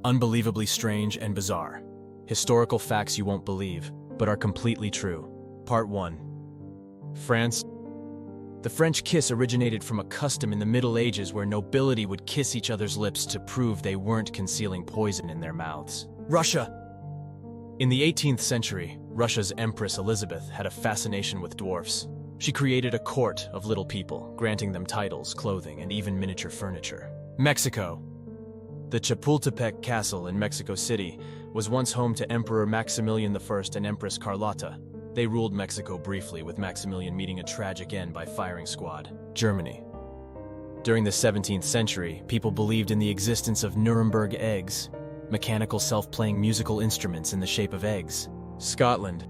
Unbelievably strange and bizarre. Historical facts you won't believe, but are completely true. Part 1. France. The French kiss originated from a custom in the Middle Ages where nobility would kiss each other's lips to prove they weren't concealing poison in their mouths. Russia. In the 18th century, Russia's Empress Elizabeth had a fascination with dwarfs. She created a court of little people, granting them titles, clothing, and even miniature furniture. Mexico. The Chapultepec Castle in Mexico City was once home to Emperor Maximilian I and Empress Carlota. They ruled Mexico briefly, with Maximilian meeting a tragic end by firing squad. Germany. During the 17th century, people believed in the existence of Nuremberg eggs, mechanical self-playing musical instruments in the shape of eggs. Scotland.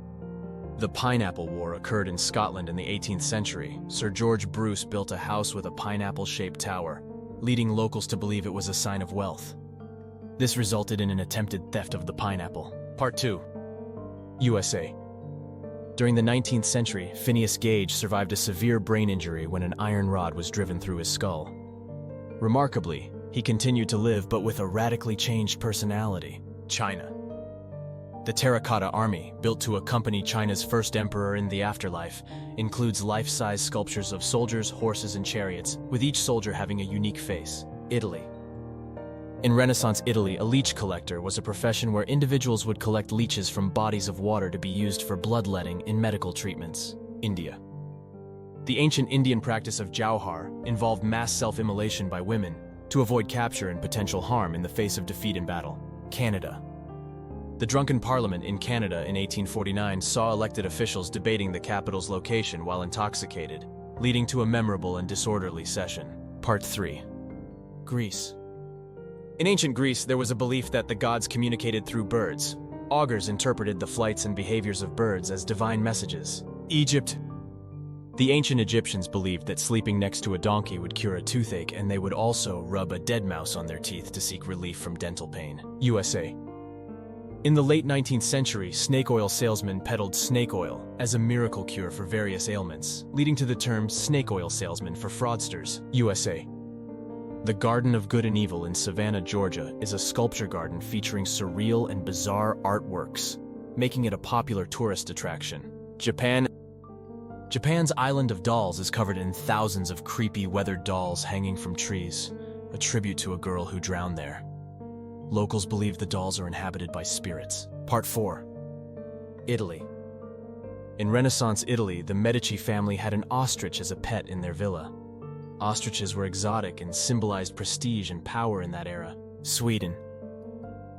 The Pineapple War occurred in Scotland in the 18th century. Sir George Bruce built a house with a pineapple-shaped tower, leading locals to believe it was a sign of wealth. This resulted in an attempted theft of the pineapple. Part 2. USA. During the 19th century, Phineas Gage survived a severe brain injury when an iron rod was driven through his skull. Remarkably, he continued to live, but with a radically changed personality. China. The Terracotta Army, built to accompany China's first emperor in the afterlife, includes life-size sculptures of soldiers, horses, and chariots, with each soldier having a unique face. Italy. In Renaissance Italy, a leech collector was a profession where individuals would collect leeches from bodies of water to be used for bloodletting in medical treatments. India. The ancient Indian practice of jauhar involved mass self-immolation by women to avoid capture and potential harm in the face of defeat in battle. Canada. The drunken parliament in Canada in 1849 saw elected officials debating the capital's location while intoxicated, leading to a memorable and disorderly session. Part 3. Greece. In ancient Greece, there was a belief that the gods communicated through birds. Augurs interpreted the flights and behaviors of birds as divine messages. Egypt. The ancient Egyptians believed that sleeping next to a donkey would cure a toothache, and they would also rub a dead mouse on their teeth to seek relief from dental pain. USA. In the late 19th century, snake oil salesmen peddled snake oil as a miracle cure for various ailments, leading to the term snake oil salesman for fraudsters. USA. The Garden of Good and Evil in Savannah, Georgia, is a sculpture garden featuring surreal and bizarre artworks, making it a popular tourist attraction. Japan. Japan's Island of Dolls is covered in thousands of creepy weathered dolls hanging from trees, a tribute to a girl who drowned there. Locals believe the dolls are inhabited by spirits. Part 4. Italy. In Renaissance Italy, the Medici family had an ostrich as a pet in their villa. Ostriches were exotic and symbolized prestige and power in that era. Sweden.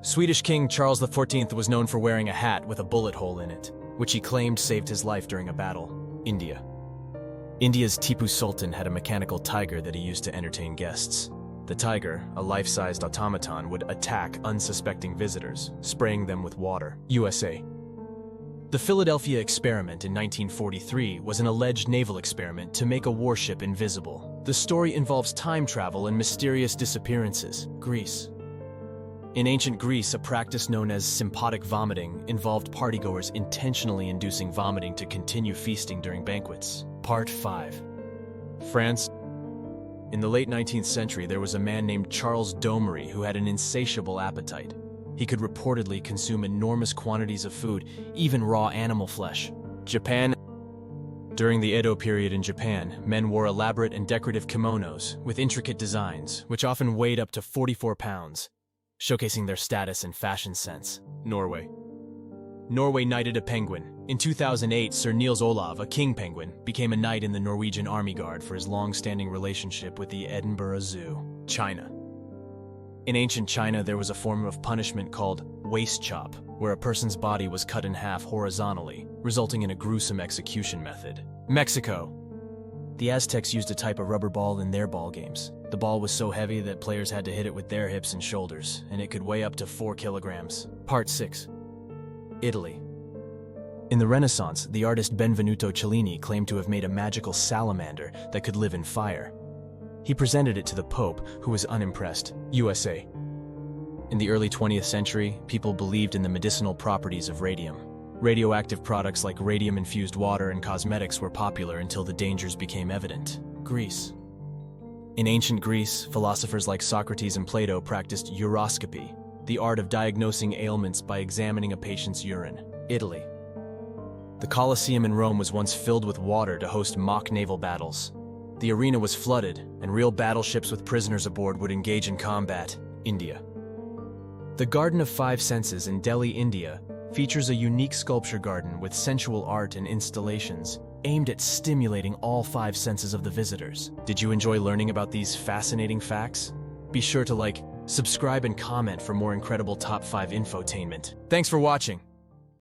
Swedish King Charles XIV was known for wearing a hat with a bullet hole in it, which he claimed saved his life during a battle. India. India's Tipu Sultan had a mechanical tiger that he used to entertain guests. The tiger, a life-sized automaton, would attack unsuspecting visitors, spraying them with water. USA. The Philadelphia experiment in 1943 was an alleged naval experiment to make a warship invisible. The story involves time travel and mysterious disappearances. Greece. In ancient Greece, a practice known as symptotic vomiting involved partygoers intentionally inducing vomiting to continue feasting during banquets. Part 5. France. In the late 19th century, there was a man named Charles Domery who had an insatiable appetite. He could reportedly consume enormous quantities of food, even raw animal flesh. Japan. During the Edo period in Japan, men wore elaborate and decorative kimonos with intricate designs, which often weighed up to 44 pounds, showcasing their status and fashion sense. Norway. Norway knighted a penguin. In 2008, Sir Niels Olav, a king penguin, became a knight in the Norwegian Army Guard for his long-standing relationship with the Edinburgh Zoo. China. In ancient China, there was a form of punishment called waist chop, where a person's body was cut in half horizontally, resulting in a gruesome execution method. Mexico. The Aztecs used a type of rubber ball in their ball games. The ball was so heavy that players had to hit it with their hips and shoulders, and it could weigh up to 4 kilograms. Part 6. Italy. In the Renaissance, the artist Benvenuto Cellini claimed to have made a magical salamander that could live in fire. He presented it to the Pope, who was unimpressed. USA. In the early 20th century, people believed in the medicinal properties of radium. Radioactive products like radium-infused water and cosmetics were popular until the dangers became evident. Greece. In ancient Greece, philosophers like Socrates and Plato practiced uroscopy, the art of diagnosing ailments by examining a patient's urine. Italy. The Colosseum in Rome was once filled with water to host mock naval battles. The arena was flooded, and real battleships with prisoners aboard would engage in combat. India. The Garden of Five Senses in Delhi, India, features a unique sculpture garden with sensual art and installations aimed at stimulating all five senses of the visitors. Did you enjoy learning about these fascinating facts? Be sure to like, subscribe, and comment for more incredible top 5 infotainment. Thanks for watching.